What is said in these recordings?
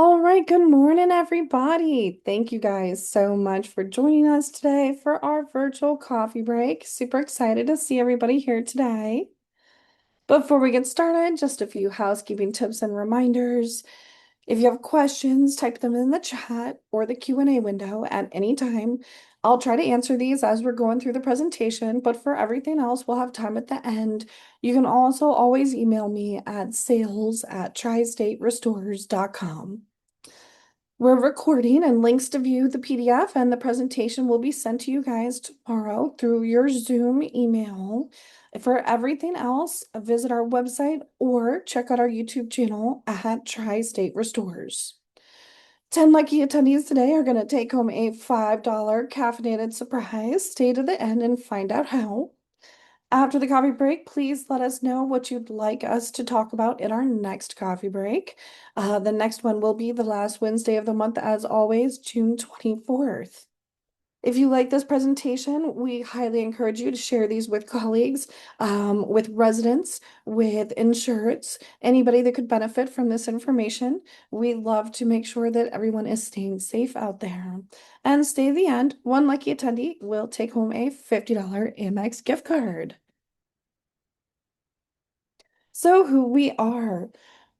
All right, good morning, everybody. Thank you guys so much for joining us today for our virtual coffee break. Super excited to see everybody here today. Before we get started, just a few housekeeping tips and reminders. If you have questions, type them in the chat or the Q&A window at any time. I'll try to answer these as we're going through the presentation, but for everything else, we'll have time at the end. You can also always email me at sales@tristaterestores.com. We're recording, and links to view the PDF and the presentation will be sent to you guys tomorrow through your Zoom email. For everything else, visit our website or check out our YouTube channel at Tri-State Restores. 10 lucky attendees today are going to take home a $5 caffeinated surprise. Stay to the end and find out how. After the coffee break, please let us know what you'd like us to talk about in our next coffee break. The next one will be the last Wednesday of the month, as always, June 24th. If you like this presentation, we highly encourage you to share these with colleagues, with residents, with insureds, anybody that could benefit from this information. We love to make sure that everyone is staying safe out there. And stay to the end, one lucky attendee will take home a $50 Amex gift card. So who we are.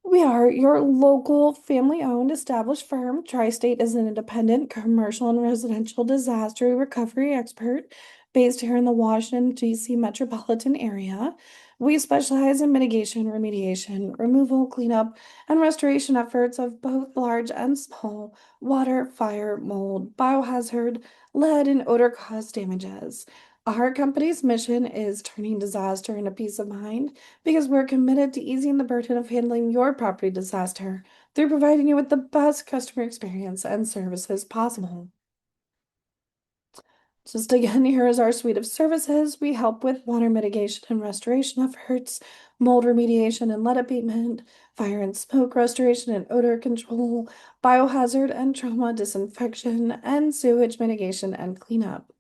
We are your local family-owned established firm. Tri-State is an independent commercial and residential disaster recovery expert based here in the Washington, D.C. metropolitan area. We specialize in mitigation, remediation, removal, cleanup, and restoration efforts of both large and small water, fire, mold, biohazard, lead, and odor caused damages. Our company's mission is turning disaster into peace of mind because we're committed to easing the burden of handling your property disaster through providing you with the best customer experience and services possible. Just again, here is our suite of services. We help with water mitigation and restoration efforts, mold remediation and lead abatement, fire and smoke restoration and odor control, biohazard and trauma disinfection, and sewage mitigation and cleanup.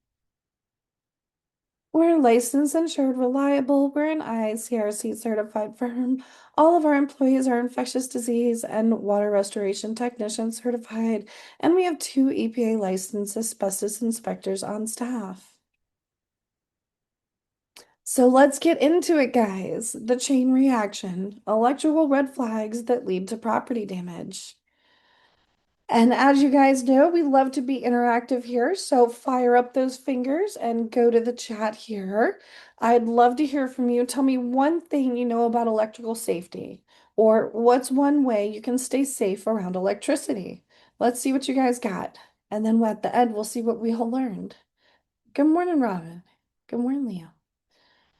We're licensed, insured, reliable. We're an ICRC certified firm. All of our employees are infectious disease and water restoration technician certified, and we have 2 EPA licensed asbestos inspectors on staff. So let's get into it, guys. The chain reaction, electrical red flags that lead to property damage. And as you guys know, we love to be interactive here, so fire up those fingers and go to the chat here. I'd love to hear from you. Tell me one thing you know about electrical safety, or what's one way you can stay safe around electricity. Let's see what you guys got. And then at the end, we'll see what we all learned. Good morning, Robin. Good morning, Leo.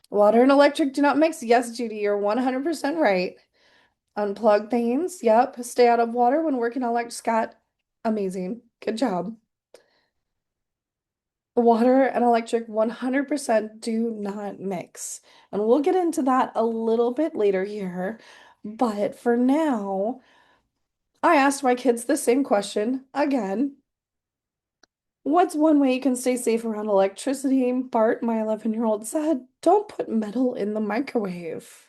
Water and electric do not mix. Yes, Judy, you're 100% right. Unplug things. Yep. Stay out of water when working on electric. Scott, amazing. Good job. Water and electric 100% do not mix. And we'll get into that a little bit later here. But for now, I asked my kids the same question again. What's one way you can stay safe around electricity? Bart, my 11-year-old, said, don't put metal in the microwave.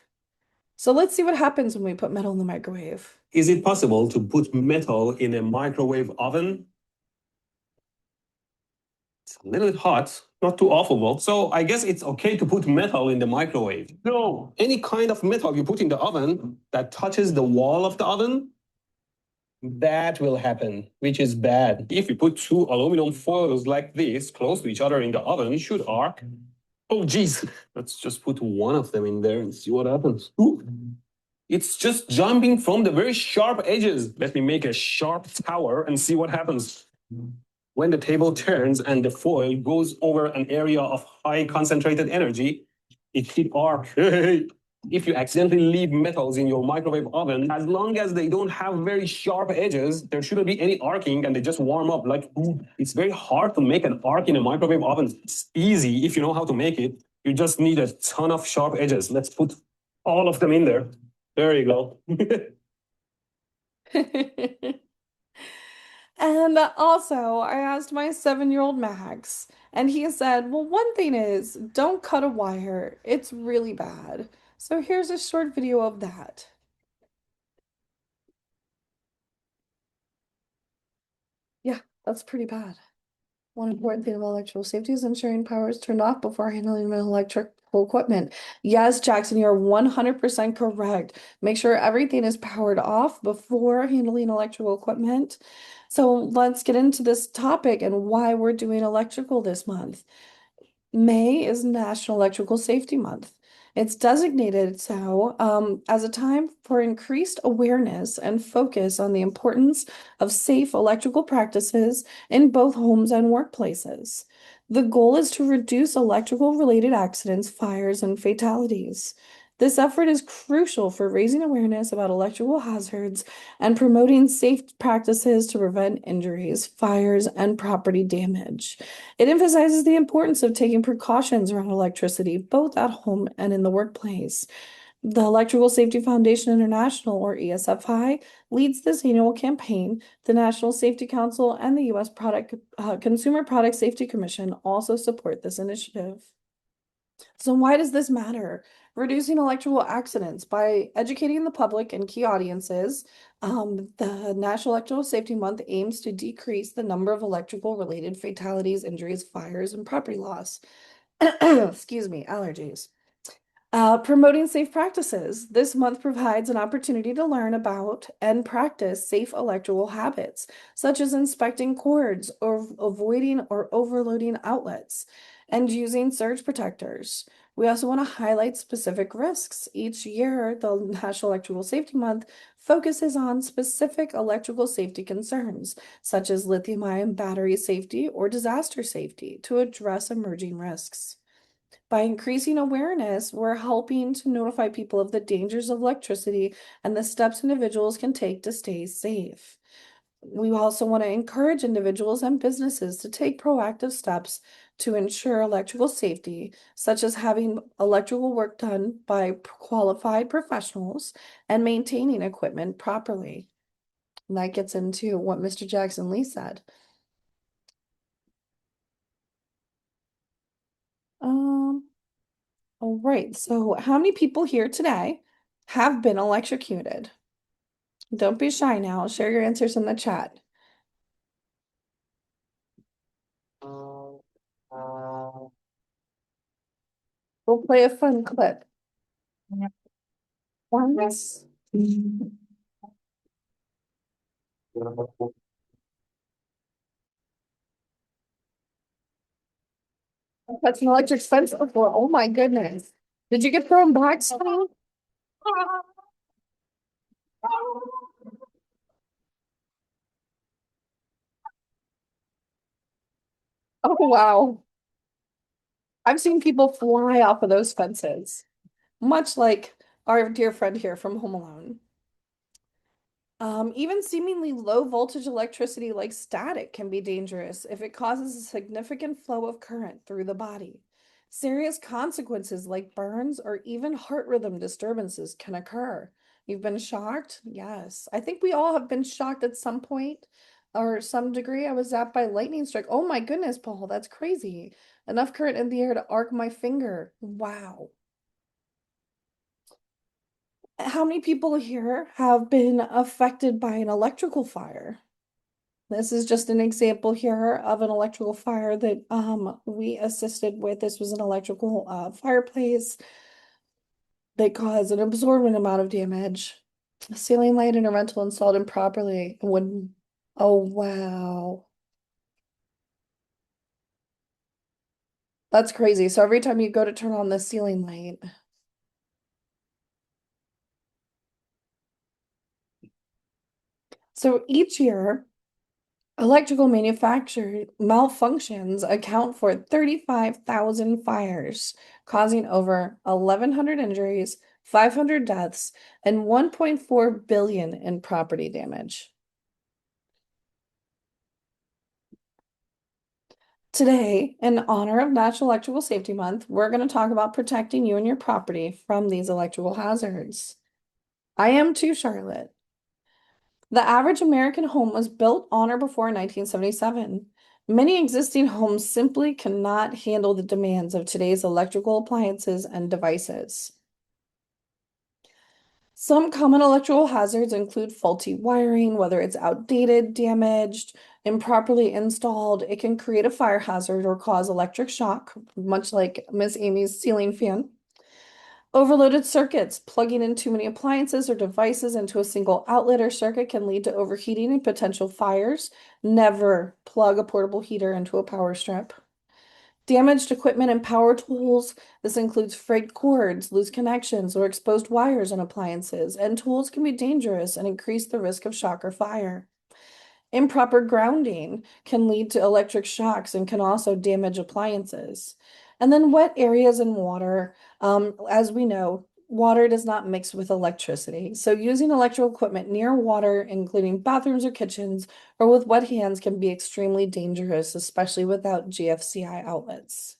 So let's see what happens when we put metal in the microwave. Is it possible to put metal in a microwave oven? It's a little bit hot, not too awful. So I guess it's okay to put metal in the microwave. No, any kind of metal you put in the oven that touches the wall of the oven, that will happen, which is bad. If you put 2 aluminum foils like this close to each other in the oven, it should arc. Oh, geez. Let's just put one of them in there and see what happens. Ooh. It's just jumping from the very sharp edges. Let me make a sharp tower and see what happens. When the table turns and the foil goes over an area of high concentrated energy, it should arc. If you accidentally leave metals in your microwave oven, as long as they don't have very sharp edges, there shouldn't be any arcing and they just warm up like food. It's very hard to make an arc in a microwave oven. It's easy if you know how to make it. You just need a ton of sharp edges. Let's put all of them in there. There you go. And also, I asked my 7-year-old Max, and he said, well, one thing is, don't cut a wire. It's really bad. So here's a short video of that. That's pretty bad. One important thing about electrical safety is ensuring power is turned off before handling electrical equipment. Yes, Jackson, you're 100% correct. Make sure everything is powered off before handling electrical equipment. So let's get into this topic and why we're doing electrical this month. May is National Electrical Safety Month. It's designated so as a time for increased awareness and focus on the importance of safe electrical practices in both homes and workplaces. The goal is to reduce electrical related accidents, fires, and fatalities. This effort is crucial for raising awareness about electrical hazards and promoting safe practices to prevent injuries, fires, and property damage. It emphasizes the importance of taking precautions around electricity, both at home and in the workplace. The Electrical Safety Foundation International, or ESFI, leads this annual campaign. The National Safety Council and the U.S. Consumer Product Safety Commission also support this initiative. So why does this matter? Reducing electrical accidents by educating the public and key audiences. The National Electrical Safety Month aims to decrease the number of electrical related fatalities, injuries, fires, and property loss. Excuse me, allergies. Promoting safe practices. This month provides an opportunity to learn about and practice safe electrical habits, such as inspecting cords or avoiding or overloading outlets and using surge protectors. We also want to highlight specific risks. Each year, the National Electrical Safety Month focuses on specific electrical safety concerns, such as lithium-ion battery safety or disaster safety, to address emerging risks. By increasing awareness, we're helping to notify people of the dangers of electricity and the steps individuals can take to stay safe. We also want to encourage individuals and businesses to take proactive steps to ensure electrical safety, such as having electrical work done by qualified professionals and maintaining equipment properly. And that gets into what Mr. Jackson Lee said. All right, so how many people here today have been electrocuted? Don't be shy now. Share your answers in the chat. We'll play a fun clip. Once. That's an electric fence before. Oh my goodness. Did you get thrown back, Sally? Oh wow. I've seen people fly off of those fences, much like our dear friend here from Home Alone. Even seemingly low voltage electricity like static can be dangerous if it causes a significant flow of current through the body. Serious consequences like burns or even heart rhythm disturbances can occur. You've been shocked? Yes. I think we all have been shocked at some point or some degree. I was zapped by lightning strike. Oh my goodness, Paul, that's crazy. Enough current in the air to arc my finger. Wow. How many people here have been affected by an electrical fire? This is just an example here of an electrical fire that we assisted with. This was an electrical fireplace that caused an absorbent amount of damage. A ceiling light in a rental installed improperly and wouldn't. Oh wow. That's crazy. So every time you go to turn on the ceiling light. So each year, electrical manufacturer malfunctions account for 35,000 fires, causing over 1,100 injuries, 500 deaths, and 1.4 billion in property damage. Today, in honor of National Electrical Safety Month, we're going to talk about protecting you and your property from these electrical hazards. I am too, Charlotte. The average American home was built on or before 1977. Many existing homes simply cannot handle the demands of today's electrical appliances and devices. Some common electrical hazards include faulty wiring, whether it's outdated, damaged, improperly installed. It can create a fire hazard or cause electric shock, much like Miss Amy's ceiling fan. Overloaded circuits, plugging in too many appliances or devices into a single outlet or circuit can lead to overheating and potential fires. Never plug a portable heater into a power strip. Damaged equipment and power tools. This includes frayed cords, loose connections, or exposed wires on appliances, and tools can be dangerous and increase the risk of shock or fire. Improper grounding can lead to electric shocks and can also damage appliances. And then wet areas and water. As we know, water does not mix with electricity. So using electrical equipment near water, including bathrooms or kitchens, or with wet hands can be extremely dangerous, especially without GFCI outlets.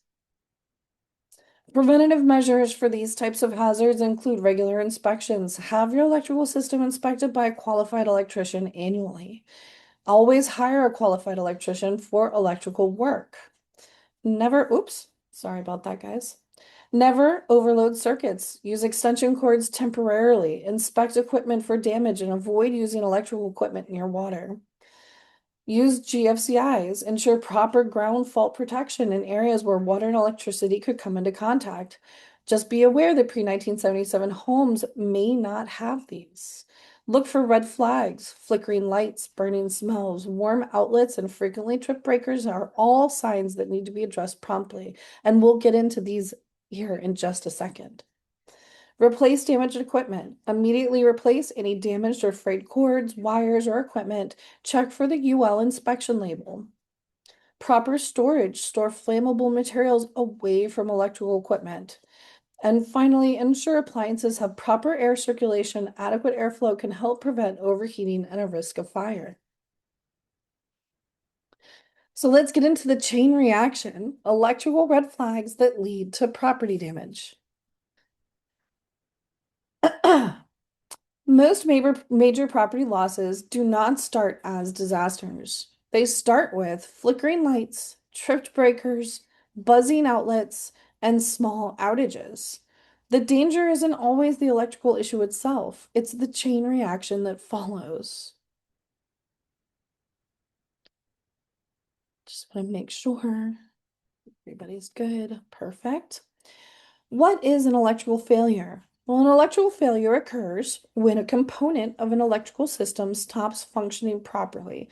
Preventative measures for these types of hazards include regular inspections. Have your electrical system inspected by a qualified electrician annually. Always hire a qualified electrician for electrical work. Never, oops, sorry about that, guys. Never overload circuits. Use extension cords temporarily. Inspect equipment for damage and avoid using electrical equipment near water. Use GFCIs. Ensure proper ground fault protection in areas where water and electricity could come into contact. Just be aware that pre-1977 homes may not have these. Look for red flags, flickering lights, burning smells, warm outlets, and frequently tripped breakers are all signs that need to be addressed promptly. And we'll get into these here in just a second. Replace damaged equipment. Immediately replace any damaged or frayed cords, wires, or equipment. Check for the UL inspection label. Proper storage. Store flammable materials away from electrical equipment. And finally, ensure appliances have proper air circulation. Adequate airflow can help prevent overheating and a risk of fire. So let's get into the chain reaction, electrical red flags that lead to property damage. Most major property losses do not start as disasters. They start with flickering lights, tripped breakers, buzzing outlets, and small outages. The danger isn't always the electrical issue itself, it's the chain reaction that follows. Just want to make sure everybody's good. Perfect. What is an electrical failure? Well, an electrical failure occurs when a component of an electrical system stops functioning properly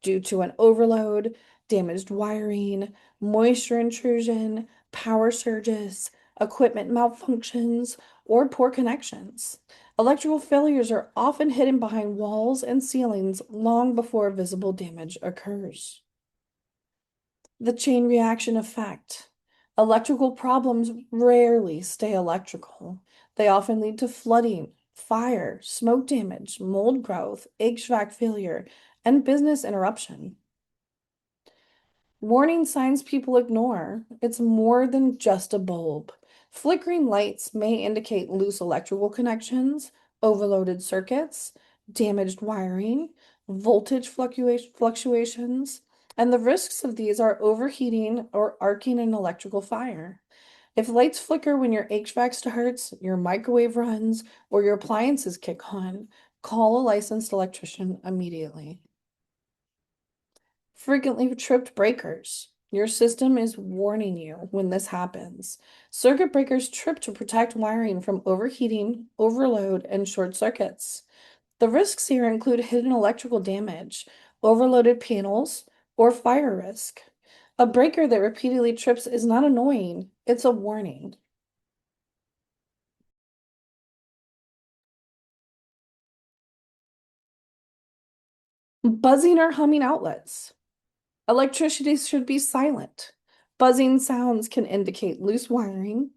due to an overload, damaged wiring, moisture intrusion, power surges, equipment malfunctions, or poor connections. Electrical failures are often hidden behind walls and ceilings long before visible damage occurs. The chain reaction effect. Electrical problems rarely stay electrical. They often lead to flooding, fire, smoke damage, mold growth, HVAC failure, and business interruption. Warning signs people ignore. It's more than just a bulb. Flickering lights may indicate loose electrical connections, overloaded circuits, damaged wiring, voltage fluctuations, and the risks of these are overheating or arcing an electrical fire. If lights flicker when your HVAC starts, your microwave runs, or your appliances kick on, call a licensed electrician immediately. Frequently tripped breakers. Your system is warning you when this happens. Circuit breakers trip to protect wiring from overheating, overload, and short circuits. The risks here include hidden electrical damage, overloaded panels, or fire risk. A breaker that repeatedly trips is not annoying, it's a warning. Buzzing or humming outlets. Electricity should be silent. Buzzing sounds can indicate loose wiring,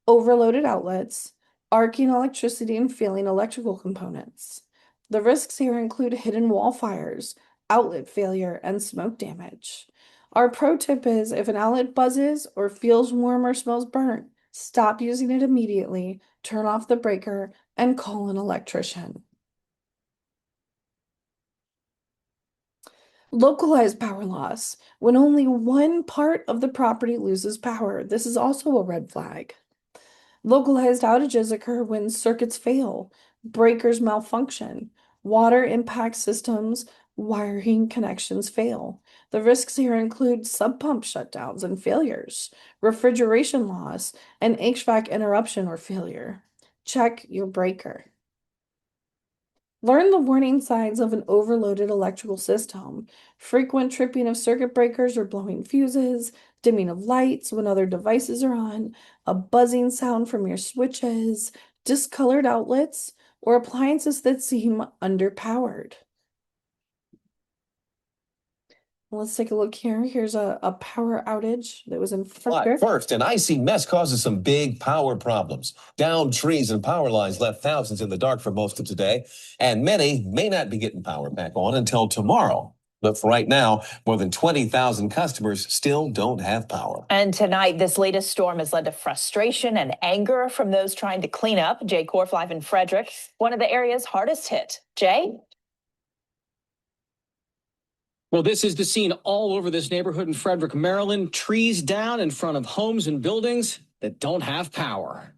overloaded outlets, arcing electricity, and failing electrical components. The risks here include hidden wall fires, outlet failure, and smoke damage. Our pro tip is if an outlet buzzes or feels warm or smells burnt, stop using it immediately, turn off the breaker, and call an electrician. Localized power loss. When only one part of the property loses power, this is also a red flag. Localized outages occur when circuits fail, breakers malfunction, water impact systems, wiring connections fail. The risks here include sub pump shutdowns and failures, refrigeration loss, and HVAC interruption or failure. Check your breaker. Learn the warning signs of an overloaded electrical system. Frequent tripping of circuit breakers or blowing fuses, dimming of lights when other devices are on, a buzzing sound from your switches, discolored outlets, or appliances that seem underpowered. Let's take a look here. Here's a power outage that was in Frederick. First, an icy mess causes some big power problems. Downed trees and power lines left thousands in the dark for most of today, and many may not be getting power back on until tomorrow. But for right now, more than 20,000 customers still don't have power. And tonight, this latest storm has led to frustration and anger from those trying to clean up. Jay Korf live in Frederick, one of the area's hardest hit. Jay? Well, this is the scene all over this neighborhood in Frederick, Maryland. Trees down in front of homes and buildings that don't have power.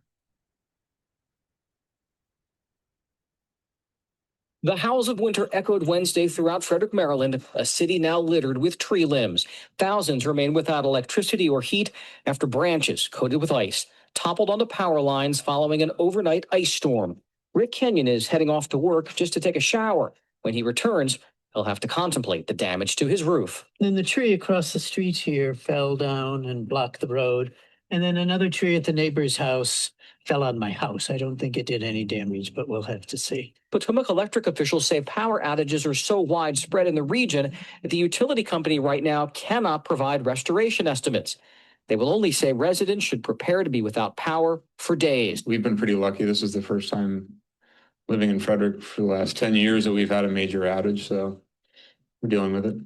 The howls of winter echoed Wednesday throughout Frederick, Maryland, a city now littered with tree limbs. Thousands remain without electricity or heat after branches coated with ice toppled onto power lines following an overnight ice storm. Rick Kenyon is heading off to work just to take a shower. When he returns, he'll have to contemplate the damage to his roof. Then the tree across the street here fell down and blocked the road. And then another tree at the neighbor's house fell on my house. I don't think it did any damage, but we'll have to see. Potomac Electric officials say power outages are so widespread in the region that the utility company right now cannot provide restoration estimates. They will only say residents should prepare to be without power for days. We've been pretty lucky. This is the first time living in Frederick for the last 10 years that we've had a major outage, so we're dealing with it.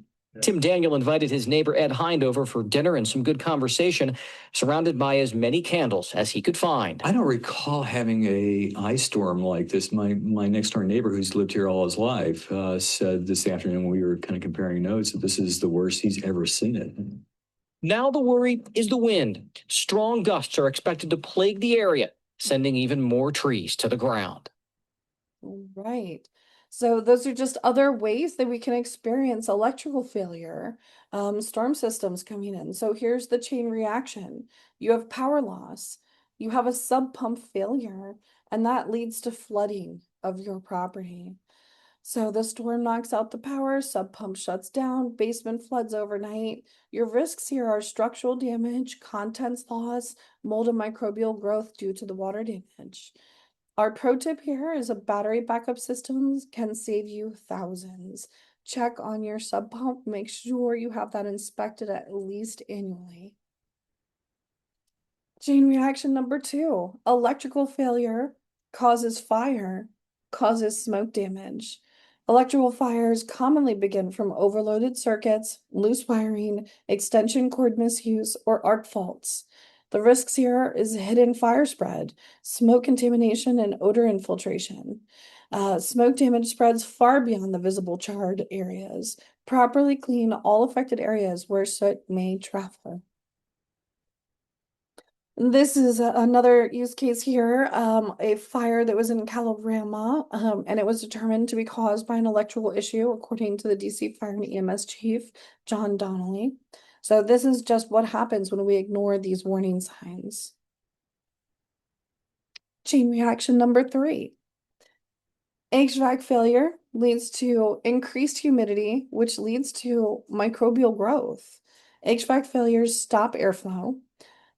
Tim Daniel invited his neighbor Ed Hind over for dinner and some good conversation, surrounded by as many candles as he could find. I don't recall having a ice storm like this. My next door neighbor, who's lived here all his life, said this afternoon when we were kind of comparing notes that this is the worst he's ever seen it. Now the worry is the wind. Strong gusts are expected to plague the area, sending even more trees to the ground. Right. So those are just other ways that we can experience electrical failure, storm systems coming in. So here's the chain reaction. You have power loss, you have a sub pump failure, and that leads to flooding of your property. So the storm knocks out the power, sub pump shuts down, basement floods overnight. Your risks here are structural damage, contents loss, mold and microbial growth due to the water damage. Our pro tip here is a battery backup system can save you thousands. Check on your sub pump, make sure you have that inspected at least annually. Chain reaction number 2, electrical failure causes fire, causes smoke damage. Electrical fires commonly begin from overloaded circuits, loose wiring, extension cord misuse, or arc faults. The risks here is hidden fire spread, smoke contamination, and odor infiltration. Smoke damage spreads far beyond the visible charred areas. Properly clean all affected areas where soot may travel. This is another use case here, a fire that was in Calorama, and it was determined to be caused by an electrical issue, according to the DC Fire and EMS Chief, John Donnelly. So this is just what happens when we ignore these warning signs. Chain reaction number 3. HVAC failure leads to increased humidity, which leads to microbial growth. HVAC failures stop airflow.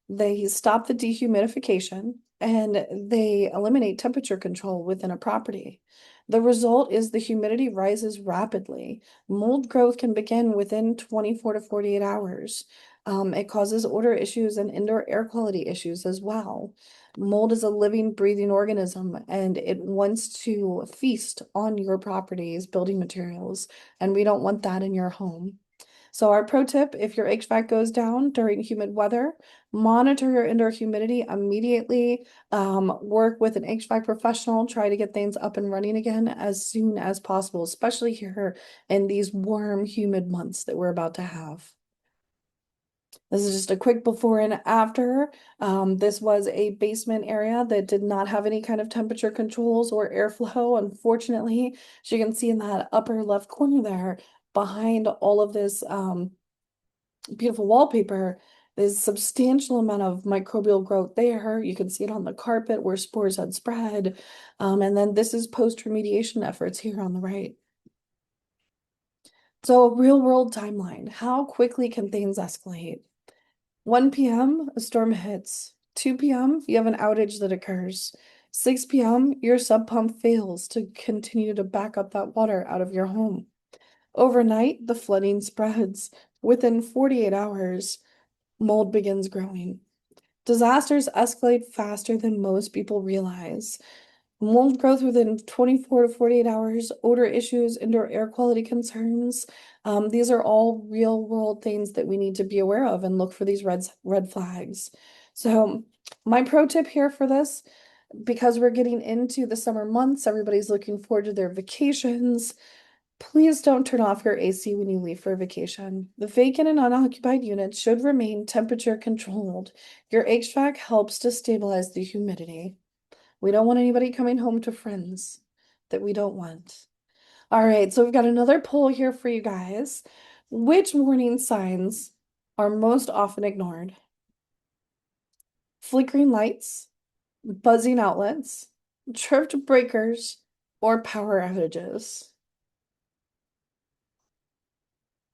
They stop the dehumidification, and they eliminate temperature control within a property. The result is the humidity rises rapidly. Mold growth can begin within 24 to 48 hours. It causes odor issues and indoor air quality issues as well. Mold is a living, breathing organism, and it wants to feast on your property's building materials, and we don't want that in your home. So our pro tip, if your HVAC goes down during humid weather, monitor your indoor humidity immediately, work with an HVAC professional, try to get things up and running again as soon as possible, especially here in these warm, humid months that we're about to have. This is just a quick before and after. This was a basement area that did not have any kind of temperature controls or airflow. Unfortunately, as you can see in that upper left corner there, behind all of this beautiful wallpaper, there's a substantial amount of microbial growth there. You can see it on the carpet where spores had spread. And then this is post-remediation efforts here on the right. So a real world timeline. How quickly can things escalate? 1 p.m., a storm hits. 2 p.m., you have an outage that occurs. 6 p.m., your sub pump fails to continue to back up that water out of your home. Overnight, the flooding spreads. Within 48 hours, mold begins growing. Disasters escalate faster than most people realize. Mold growth within 24 to 48 hours, odor issues, indoor air quality concerns. These are all real world things that we need to be aware of and look for these red flags. So my pro tip here for this, because we're getting into the summer months, everybody's looking forward to their vacations. Please don't turn off your AC when you leave for vacation. The vacant and unoccupied units should remain temperature controlled. Your HVAC helps to stabilize the humidity. We don't want anybody coming home to friends that we don't want. All right, so we've got another poll here for you guys. Which warning signs are most often ignored? Flickering lights, buzzing outlets, tripped breakers, or power outages?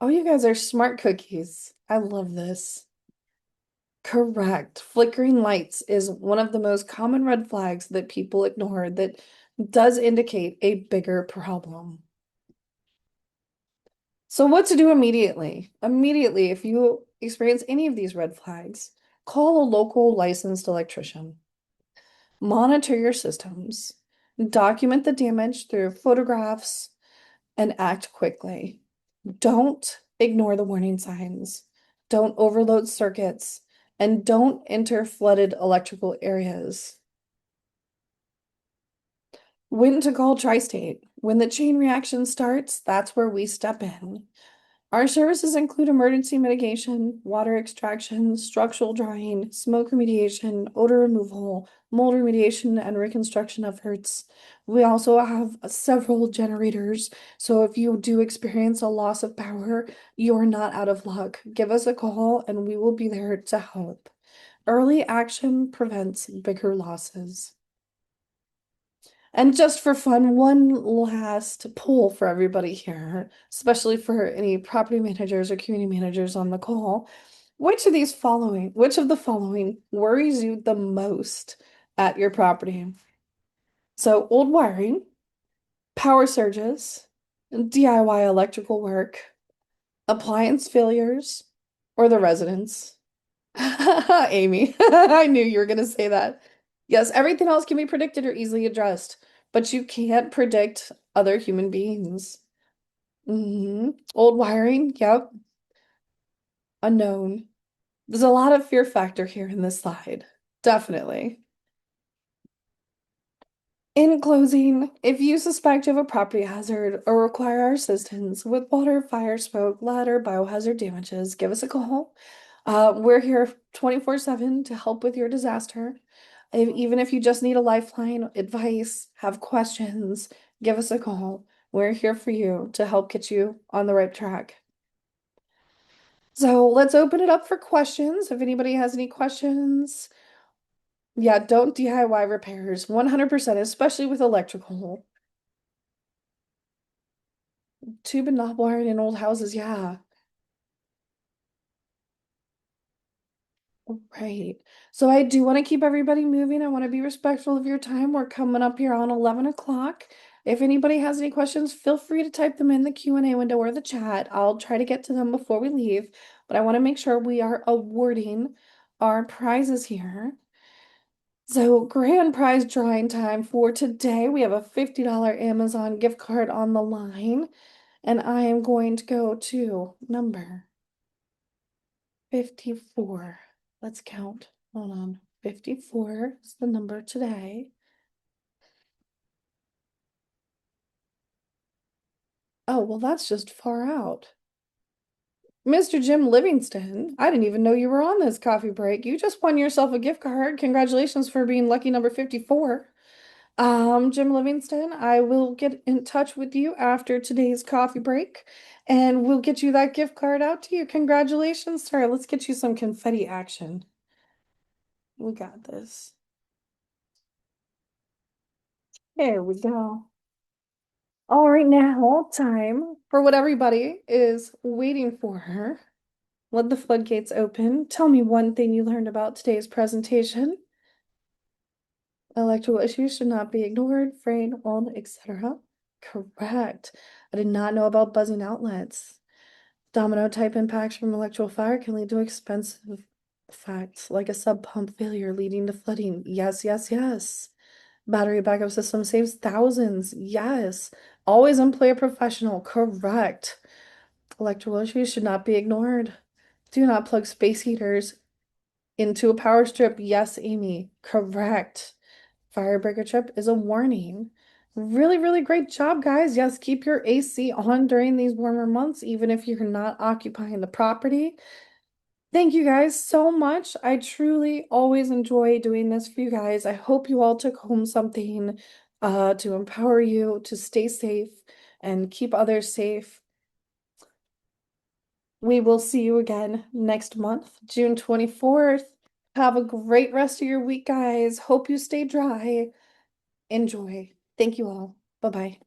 Oh, you guys are smart cookies. I love this. Correct. Flickering lights is one of the most common red flags that people ignore that does indicate a bigger problem. So what to do immediately? Immediately, if you experience any of these red flags, call a local licensed electrician. Monitor your systems. Document the damage through photographs and act quickly. Don't ignore the warning signs. Don't overload circuits and don't enter flooded electrical areas. When to call Tri-State? When the chain reaction starts, that's where we step in. Our services include emergency mitigation, water extraction, structural drying, smoke remediation, odor removal, mold remediation, and reconstruction efforts. We also have several generators, so if you do experience a loss of power, you're not out of luck. Give us a call and we will be there to help. Early action prevents bigger losses. And just for fun, one last poll for everybody here, especially for any property managers or community managers on the call. Which of the following worries you the most at your property? So old wiring, power surges, DIY electrical work, appliance failures, or the residents? Amy, I knew you were going to say that. Yes, everything else can be predicted or easily addressed, but you can't predict other human beings. Old wiring, yep. Unknown. There's a lot of fear factor here in this slide. Definitely. In closing, if you suspect you have a property hazard or require our assistance with water, fire, smoke, lead, or biohazard damages, give us a call. We're here 24/7 to help with your disaster. Even if you just need a lifeline, advice, have questions, give us a call. We're here for you to help get you on the right track. So let's open it up for questions. If anybody has any questions, yeah, don't DIY repairs 100%, especially with electrical. Tube and knob wiring in old houses, yeah. Right. So I do want to keep everybody moving. I want to be respectful of your time. We're coming up here on 11 o'clock. If anybody has any questions, feel free to type them in the Q&A window or the chat. I'll try to get to them before we leave, but I want to make sure we are awarding our prizes here. So grand prize drawing time for today. We have a $50 Amazon gift card on the line, and I am going to go to number 54. Let's count. Hold on. 54 is the number today. Oh, well, that's just far out. Mr. Jim Livingston, I didn't even know you were on this coffee break. You just won yourself a gift card. Congratulations for being lucky number 54. Jim Livingston, I will get in touch with you after today's coffee break and we'll get you that gift card out to you. Congratulations, sir. Let's get you some confetti action. We got this. There we go. All right, now time for what everybody is waiting for. Let the floodgates open. Tell me one thing you learned about today's presentation. Electrical issues should not be ignored, frayed, old, etc. Correct. I did not know about buzzing outlets. Domino type impacts from electrical fire can lead to expensive effects, like a sub pump failure leading to flooding. Yes, yes, yes. Battery backup system saves thousands. Yes. Always employ a professional. Correct. Electrical issues should not be ignored. Do not plug space heaters into a power strip. Yes, Amy. Correct. Fire breaker trip is a warning. Really, really great job, guys. Yes, keep your AC on during these warmer months, even if you're not occupying the property. Thank you guys so much. I truly always enjoy doing this for you guys. I hope you all took home something to empower you to stay safe and keep others safe. We will see you again next month, June 24th. Have a great rest of your week, guys. Hope you stay dry. Enjoy. Thank you all. Bye-bye.